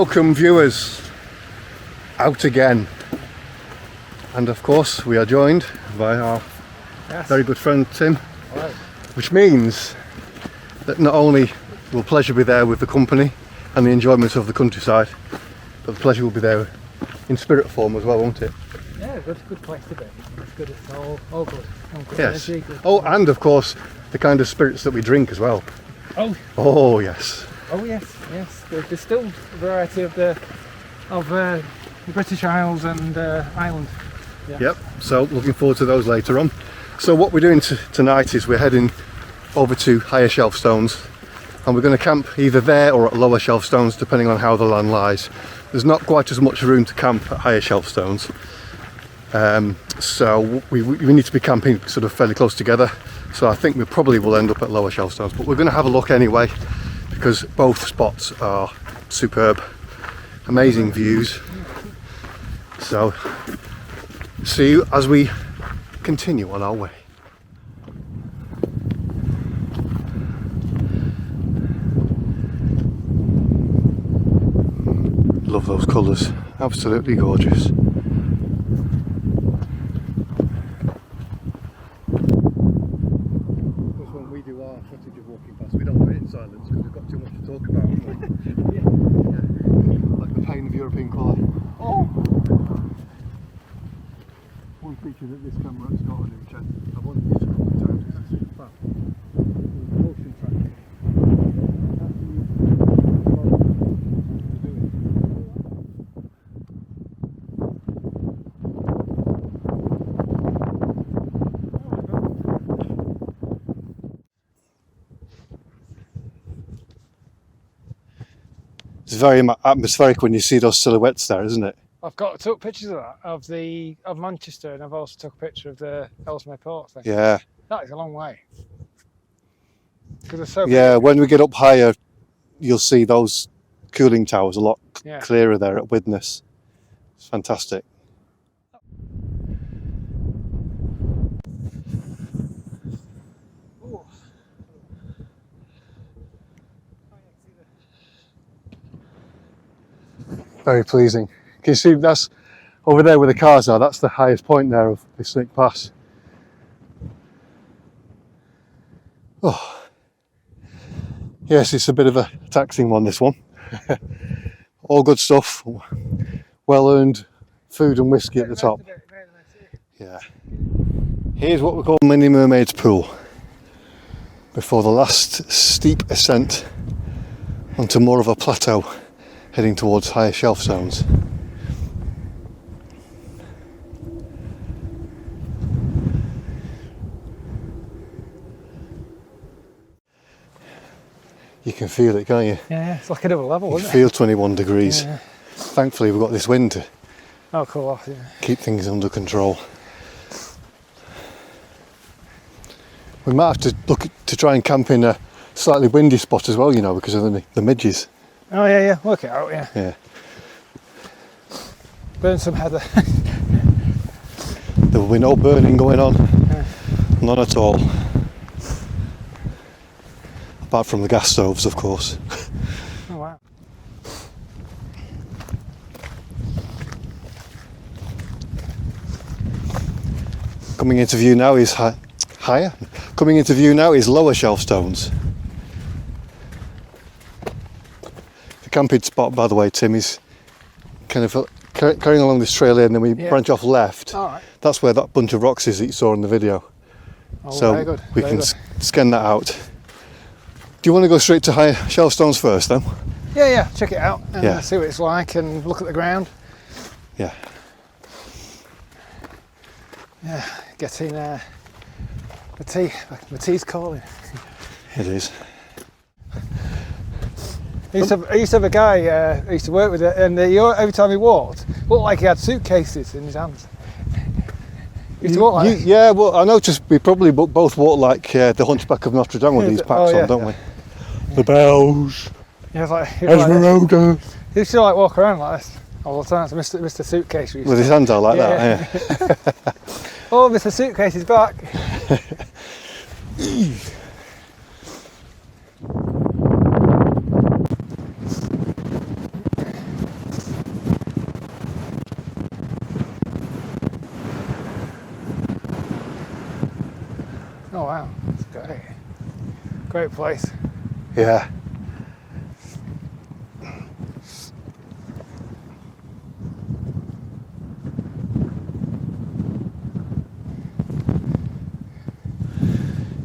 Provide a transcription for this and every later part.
Welcome viewers, out again, and of course we are joined by our very good friend Tim. Hello. Which means that not only will pleasure be there with the company and the enjoyment of the countryside, but the pleasure will be there in spirit form as well, won't it? Yeah, good place to be. It's good, it's all good. Good Yes. energy, good. Oh, and of course the kind of spirits that we drink as well. Oh Yes. oh yes. There's still a variety of the British Isles and Ireland. Yeah. Yep, so looking forward to those later on. So what we're doing tonight is we're heading over to higher shelf stones, and we're going to camp either there or at lower shelf stones depending on how the land lies. There's not quite as much room to camp at higher shelf stones, so we need to be camping sort of fairly close together, so I think we probably will end up at lower shelf stones, but we're going to have a look anyway because both spots are superb, amazing views. So see you as we continue on our way. Love those colours, absolutely gorgeous. When we do our footage of walking past, we don't do it in silence because we've got too much to talk about, haven't we? Yeah. Like the pain of European colour. Oh. One feature that this camera has got on it, which I've only used a couple of times, is this motion tracking. It's very atmospheric when you see those silhouettes there, isn't it? I've took pictures of that of Manchester, and I've also took a picture of the Ellesmere Port thing. Yeah. That is a long way. Because there's so Yeah, many. when we get up higher, you'll see those cooling towers a lot Yeah. clearer there at Widnes. It's fantastic. Ooh. Very pleasing. Can you see that's over there where the cars are? That's the highest point there of the Snake Pass. Oh, yes, it's a bit of a taxing one, this one. All good stuff. Well earned food and whiskey at the top. Yeah. Here's what we call Mini Mermaid's Pool before the last steep ascent onto more of a plateau heading towards higher shelf zones. You can feel it, can't you? Yeah, it's like a double level, You isn't feel 21 degrees. Yeah. Thankfully we've got this wind to Oh, cool. Yeah. keep things under control. We might have to look to try and camp in a slightly windy spot as well, you know, because of the midges. Oh yeah, work it out, yeah. Yeah. Burn some heather. There will be no burning going on. Yeah. None at all. Apart from the gas stoves, of course. Oh wow. Coming into view now is higher. Coming into view now is lower shelf stones. The camping spot, by the way, Tim, is kind of carrying along this trail here, and then we branch off left. All right. That's where that bunch of rocks is that you saw in the video. Oh, So very good. we very can good. scan that out. Do you want to go straight to higher shelf stones first then? Yeah, check it out and Yeah. see what it's like and look at the ground. Yeah. Yeah, getting the tea's calling. It is. I used to have a guy I used to work with, and every time he walked, looked like he had suitcases in his hands. He used to walk like Yeah, well, I noticed we probably both walk like the Hunchback of Notre Dame with these packs on, don't we? The bells, he was like Esmeralda. he used to like walk around like this all the time. So Mr. Suitcase. With his hands out like that, yeah. Oh, Mr. Suitcase is back. Oh wow, that's great. Great place. Yeah.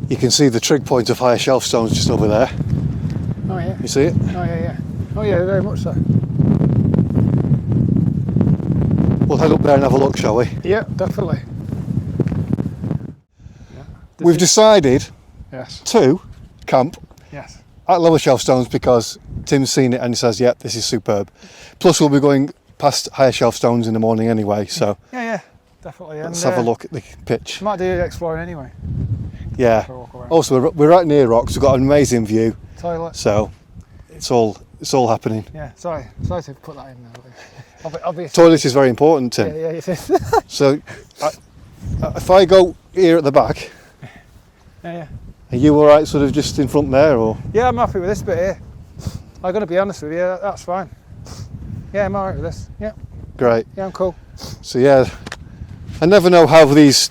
You can see the trig point of higher shelf stones just over there. Oh yeah. You see it? Oh yeah. Oh yeah, very much so. We'll head up there and have a look, shall we? Yeah, definitely. Yeah. We've decided Yes. to camp Yes. at lower shelf stones because Tim's seen it and he says, "Yep, this is superb." Plus, we'll be going past higher shelf stones in the morning anyway, so Yeah, definitely. let's have a look at the pitch. Might do exploring anyway. Yeah. For a walk around. Also, we're right near rocks. We've got an amazing view, Toilet. so it's all happening. Yeah. Sorry to put that in there. Obviously. Toilet is very important, Tim. Yeah, it is. So, if I go here at the back, Yeah. are you all right, sort of just in front there, or? Yeah, I'm happy with this bit here. I'm gonna be honest with you. That's fine. Yeah, I'm alright with this. Yeah. Great. Yeah, I'm cool. So yeah, I never know how these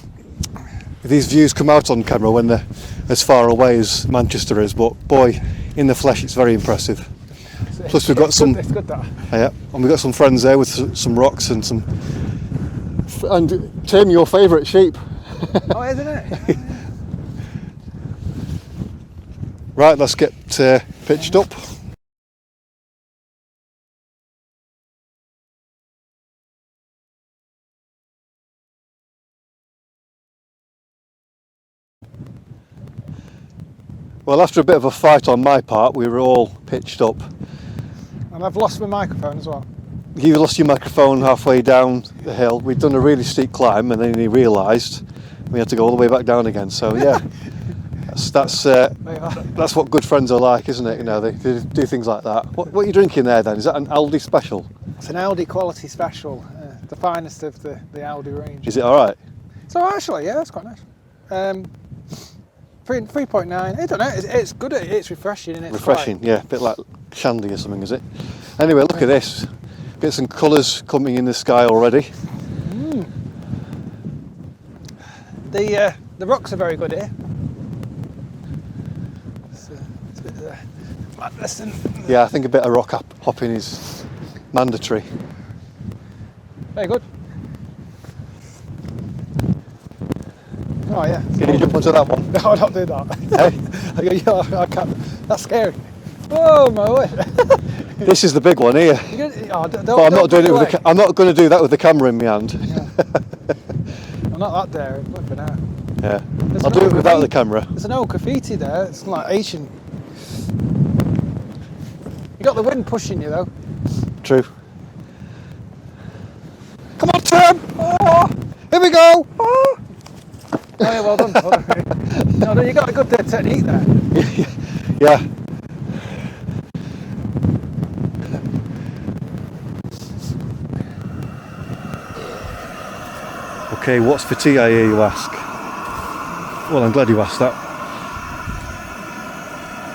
views come out on camera when they're as far away as Manchester is, but boy, in the flesh it's very impressive. Plus we've got some, It's good that. yeah, and we've got some friends there with some rocks and some, and Tim, your favourite sheep. Oh, isn't it? Right, let's get pitched up. Well, after a bit of a fight on my part, we were all pitched up. And I've lost my microphone as well. You lost your microphone halfway down the hill. We'd done a really steep climb, and then he realised we had to go all the way back down again. So yeah, that's what good friends are like, isn't it? You know, they do things like that. What are you drinking there then? Is that an Aldi special? It's an Aldi quality special, the finest of the Aldi range. Is it all right? So actually, yeah, that's quite nice. 3.9. I don't know. It's good. It's refreshing. And it's Refreshing, yeah, a bit like shandy or something, is it? Anyway, look at this. Get some colours coming in the sky already. The rocks are very good here. It's a bit madness. Yeah, I think a bit of rock hopping is mandatory. Very good. Oh yeah. Can you jump onto that one? No, don't do that. Hey? I can't. That's scary. Whoa, my word. This is the big one here. But I'm not doing it with I'm not going to do that with the camera in my hand. Yeah. I'm not that daring, but for now. Yeah. I'll do it without the camera. There's an old graffiti there. It's like Asian. You got the wind pushing you though. True. Come on, Tim! Oh, Here we go! oh. Oh yeah, well done. No, you got a good technique there. Yeah. Okay, what's for tea, I hear you ask? Well, I'm glad you asked that.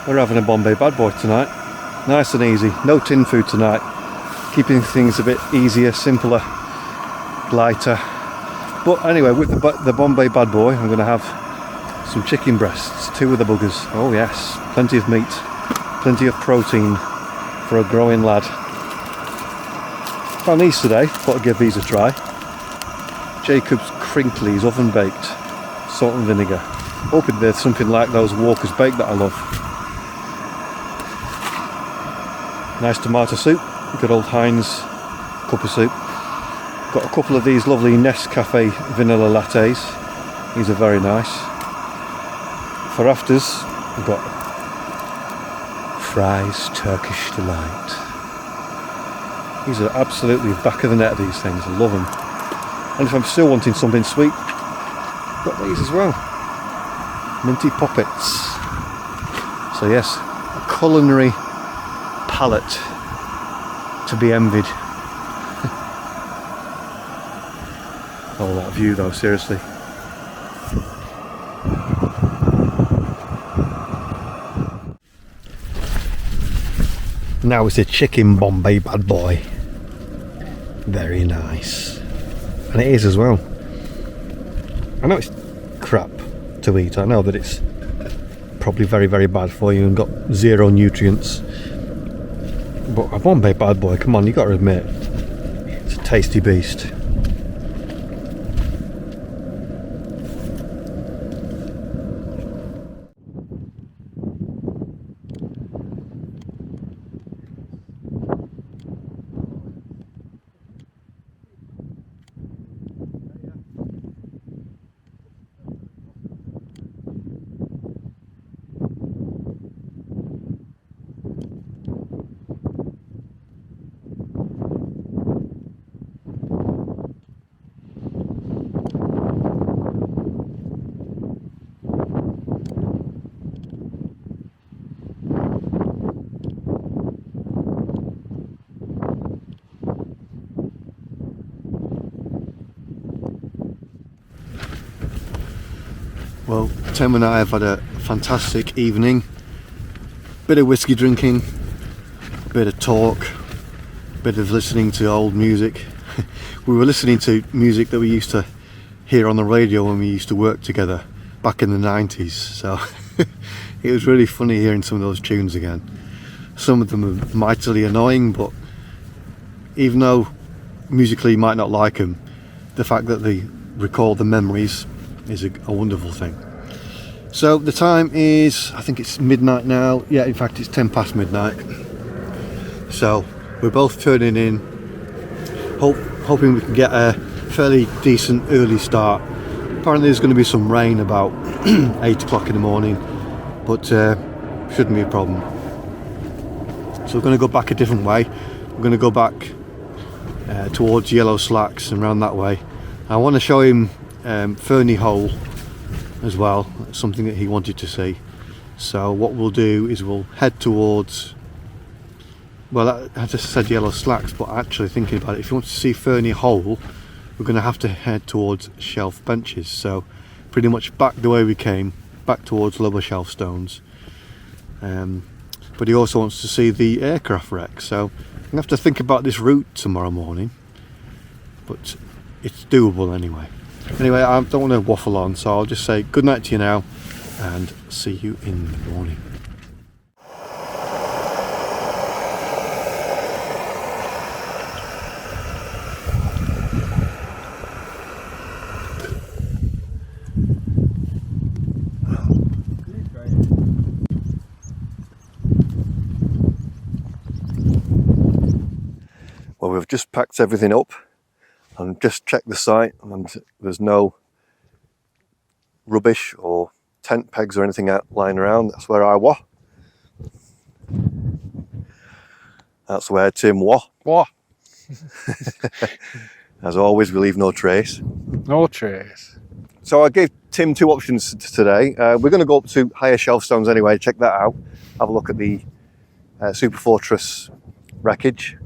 We're having a Bombay Bad Boy tonight. Nice and easy. No tin food tonight. Keeping things a bit easier, simpler, lighter. But anyway, with the Bombay Bad Boy, I'm going to have some chicken breasts, 2 of the buggers. Oh yes, plenty of meat, plenty of protein for a growing lad. Found these today, thought I'd give these a try. Jacob's Crinklies oven baked, salt and vinegar. Hoping they're something like those Walker's Bake that I love. Nice tomato soup, good old Heinz cup of soup. Got a couple of these lovely Nescafe vanilla lattes. These are very nice. For afters, we've got Fry's Turkish Delight. These are absolutely back of the net, these things. I love them. And if I'm still wanting something sweet, I've got these as well. Minty Poppets. So yes, a culinary palate to be envied. Oh, that view though, seriously. Now it's a chicken Bombay Bad Boy. Very nice. And it is as well. I know it's crap, to eat. I know that it's probably very, very bad for you and got zero nutrients. But one bad boy, come on, you got to admit, it's a tasty beast. Well, Tim and I have had a fantastic evening. Bit of whiskey drinking, bit of talk, bit of listening to old music. We were listening to music that we used to hear on the radio when we used to work together back in the 90s. So it was really funny hearing some of those tunes again. Some of them are mightily annoying, but even though musically you might not like them, the fact that they recall the memories is a wonderful thing. So the time is, I think it's midnight now. Yeah, in fact it's 10 past midnight. So we're both turning in, hoping we can get a fairly decent early start. Apparently there's going to be some rain about 8 o'clock in the morning, but shouldn't be a problem. So we're going to go back a different way. We're going to go back towards Yellow Slacks and round that way. I want to show him Ferny Hole as well, something that he wanted to see. So what we'll do is we'll head towards, well, I just said Yellow Slacks, but actually thinking about it, if you want to see Ferny Hole, we're going to have to head towards Shelf Benches. So pretty much back the way we came, back towards Lower Shelf Stones. But he also wants to see the aircraft wreck, so I'm going to have to think about this route tomorrow morning, but it's doable anyway. Anyway, I don't want to waffle on, so I'll just say good night to you now and see you in the morning. Well, we've just packed everything up and just checked the site, and there's no rubbish or tent pegs or anything out lying around. That's where I was. That's where Tim was. What? As always, we leave no trace. No trace. So I gave Tim two options today. We're going to go up to Higher Shelf Stones anyway, check that out. Have a look at the Super Fortress wreckage.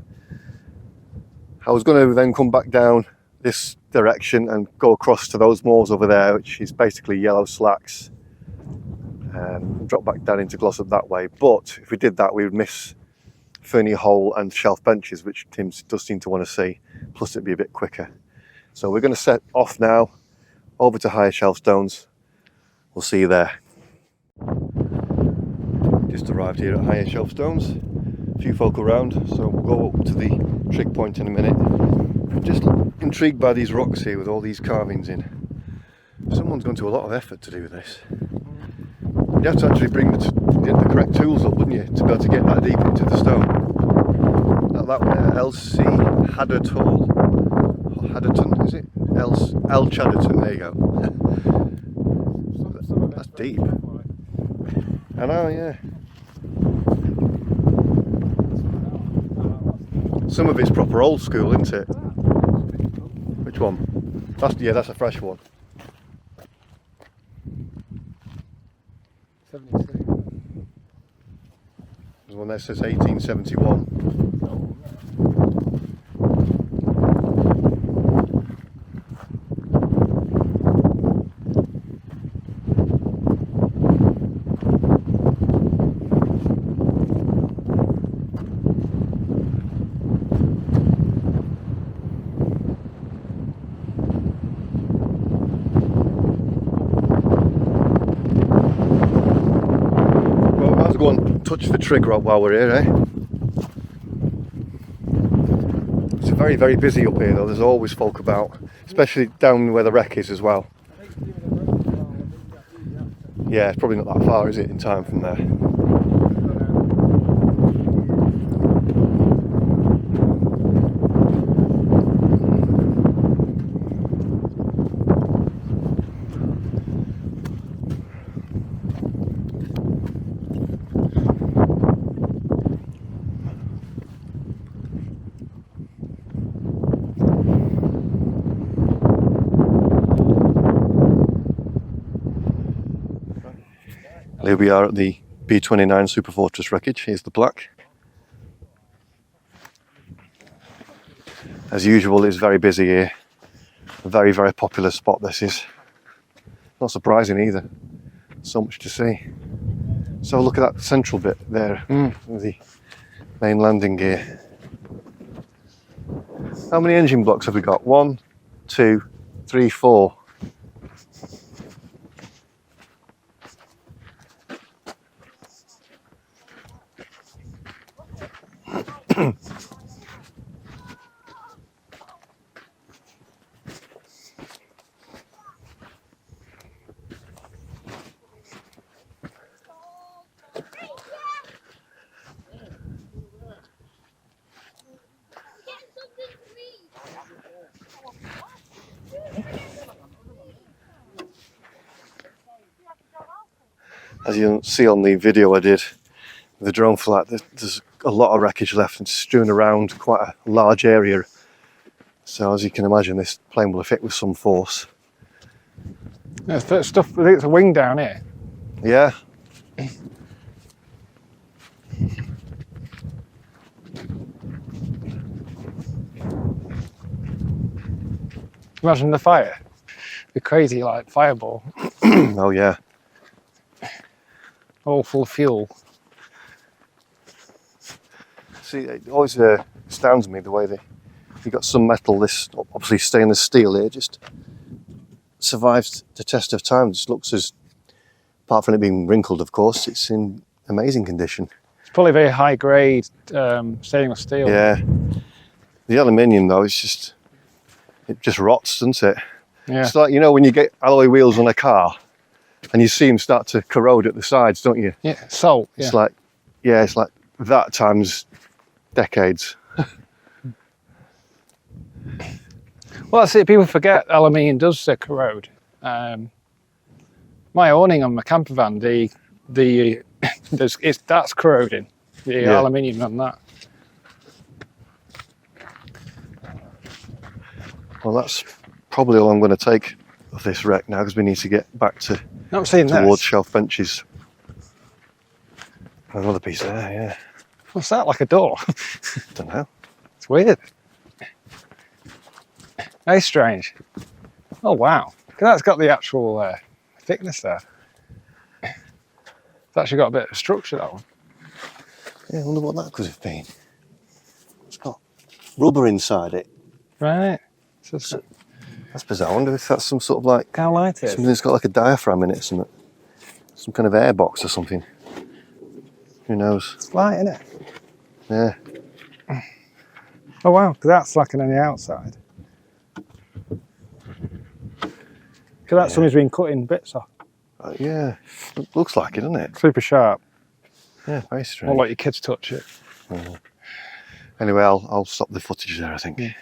I was going to then come back down this direction and go across to those moors over there, which is basically Yellow Slacks, and drop back down into Glossop that way. But if we did that, we would miss Ferny Hole and Shelf Benches, which Tim does seem to want to see, plus it'd be a bit quicker. So we're going to set off now over to Higher Shelf Stones. We'll see you there. Just arrived here at Higher Shelf Stones. A few folk around, so we'll go up to the trig point in a minute. I'm just intrigued by these rocks here with all these carvings in. Someone's gone to a lot of effort to do this. You'd have to actually bring the correct tools up, wouldn't you, to be able to get that deep into the stone. That one there, LC Hadderton, is it? L Chadderton, there you go. That's deep. I know, yeah. Some of it's proper old school, isn't it? Which one? That's a fresh one. 72. There's one that says 1871. touch the trigger while we're here, eh? It's very, very busy up here though. There's always folk about, especially down where the wreck is as well. Yeah, it's probably not that far, is it, in time from there? Here we are at the B29 Superfortress wreckage. Here's the plaque. As usual, it's very busy here. A very, very popular spot this is. Not surprising either. So much to see. So look at that central bit there, with the main landing gear. How many engine blocks have we got? 1, 2, 3, 4. As you see on the video I did, the drone flight, there's a lot of wreckage left and strewn around quite a large area. So as you can imagine, this plane will have hit with some force. There's stuff, I think it's a wing down here. Yeah. Imagine the fire. The crazy like fireball. Oh yeah. All full of fuel. See, it always astounds me the way you've got some metal, this obviously stainless steel here, just survives the test of time. Just looks as, apart from it being wrinkled of course, it's in amazing condition. It's probably very high grade stainless steel. Yeah. The aluminium though, it just rots, doesn't it? Yeah. It's like, you know, when you get alloy wheels on a car and you see them start to corrode at the sides, don't you? Yeah, salt. It's like, yeah, it's like that times decades. Well, that's it. People forget aluminium does corrode. My awning on my camper van, that's corroding. The aluminium on that. Well, that's probably all I'm going to take of this wreck now, because we need to get back Not seeing towards this. shelf benches. Another piece there, yeah. What's that? Like a door? Don't know. It's weird. Very strange. Oh wow! That's got the actual thickness there. It's actually got a bit of structure, that one. Yeah, I wonder what that could have been. It's got rubber inside it. Right. That's bizarre. I wonder if that's some sort of like How light it is. something that's got like a diaphragm in it or something. Some kind of air box or something. Who knows? It's light, isn't it? Yeah. Oh wow! 'Cause that's like on the outside. Because that's something's been cutting bits off. Yeah. Looks like it, doesn't it? Super sharp. Yeah, very strange. Or like your kids touch it. Anyway, I'll stop the footage there, I think. Yeah.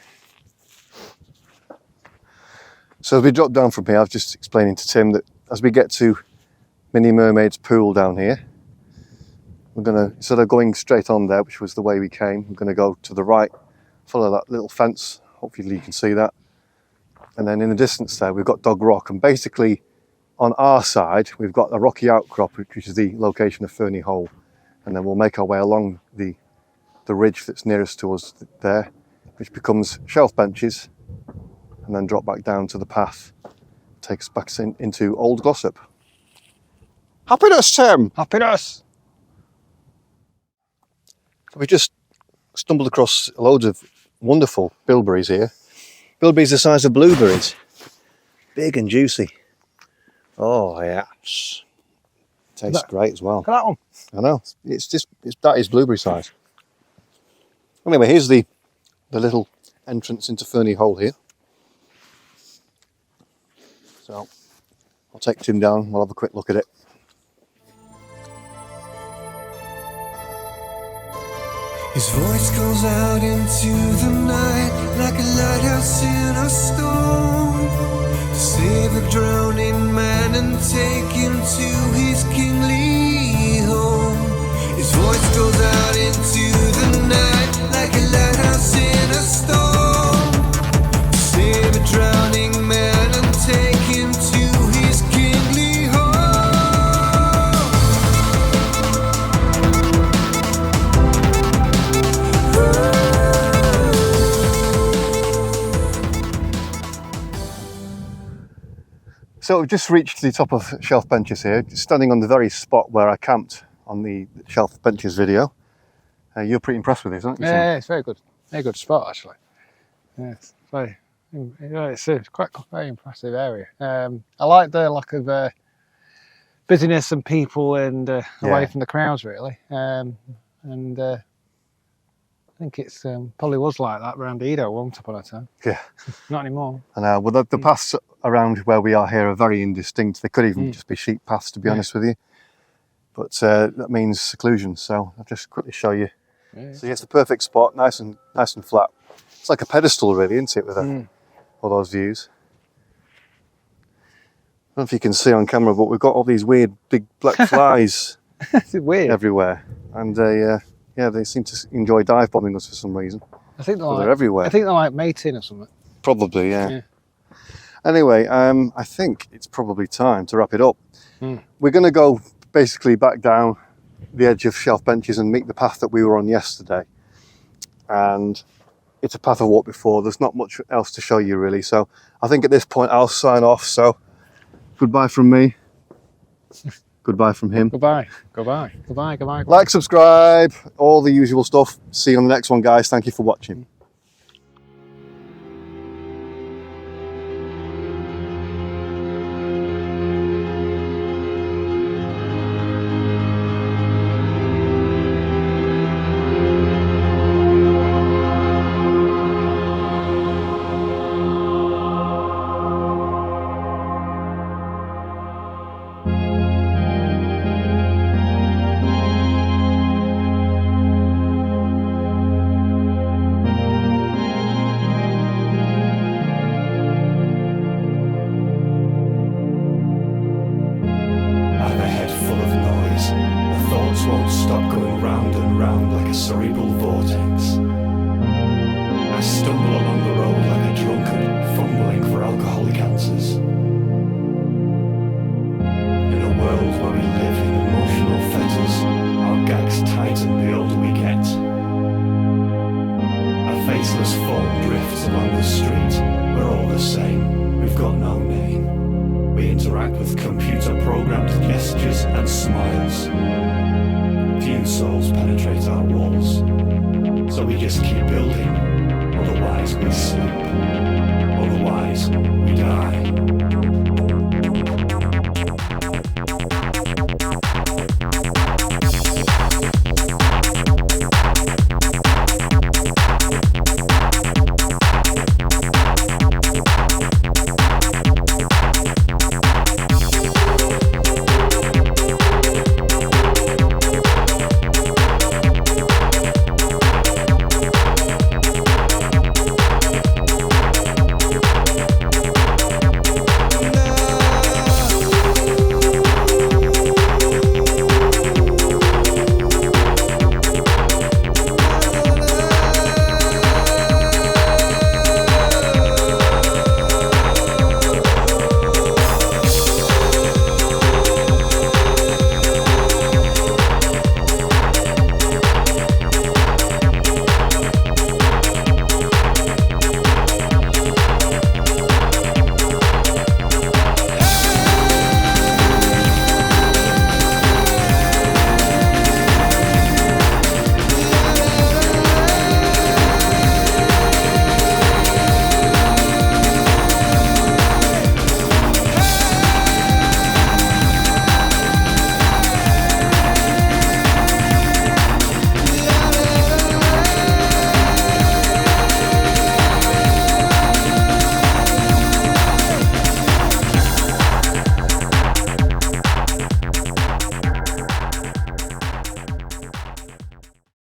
So as we drop down from here, I was just explaining to Tim that as we get to Mini Mermaid's pool down here, we're going to, instead of going straight on there, which was the way we came, we're going to go to the right, follow that little fence. Hopefully you can see that. And then in the distance there, we've got Dog Rock. And basically on our side, we've got a rocky outcrop, which is the location of Ferny Hole. And then we'll make our way along the ridge that's nearest to us there, which becomes shelf benches, and then drop back down to the path, take us back into Old Glossop. Happiness, Tim! Happiness! We just stumbled across loads of wonderful bilberries here. Bilberries the size of blueberries. Big and juicy. Oh yes. Tastes great as well. Look at that one. I know. That is blueberry size. Anyway, here's the little entrance into Fernie Hole here. So I'll take Tim down. We'll have a quick look at it. His voice goes out into the night like a lighthouse in a storm, to save a drowning man and take him to his kingly home. His voice goes out into the night like a lighthouse in a storm, to save a drowning man and take him to his kingly home. So we've just reached the top of Shelf Benches here, standing on the very spot where I camped on the Shelf Benches video. You're pretty impressed with this, aren't you, Tim? Yeah, it's very good spot actually. Yeah, it's very, yeah, it's quite a very impressive area. I like the lack of busyness and people and away from the crowds really. I think it's probably was like that around Edo once upon a time. Yeah. Not anymore. I know. Well, the paths around where we are here are very indistinct. They could even just be sheep paths, to be honest with you. But that means seclusion. So I'll just quickly show you. Yeah. So it's the perfect spot, nice and flat. It's like a pedestal, really, isn't it, with all those views. I don't know if you can see on camera, but we've got all these weird big black flies It's weird. everywhere, and they seem to enjoy dive bombing us for some reason. I think They're everywhere. I think they're like mating or something. Probably, yeah. Anyway, I think it's probably time to wrap it up. We're going to go basically back down the edge of Shelf Benches and meet the path that we were on yesterday. And it's a path I walked before. There's not much else to show you really. So I think at this point I'll sign off. So goodbye from me. Goodbye from him. Goodbye. Goodbye. Goodbye. Goodbye. Like, subscribe, all the usual stuff. See you on the next one, guys. Thank you for watching. Won't stop going round and round like a cerebral vortex. I stumble along the road like a drunkard, fumbling for alcoholic answers. In a world where we live in emotional fetters, our gags tighten the older we get. A faceless form drifts along the street. We're all the same, we've got no name. We interact with computer-programmed gestures and smiles. Few souls penetrate our walls, so we just keep building, otherwise we sleep, otherwise we die.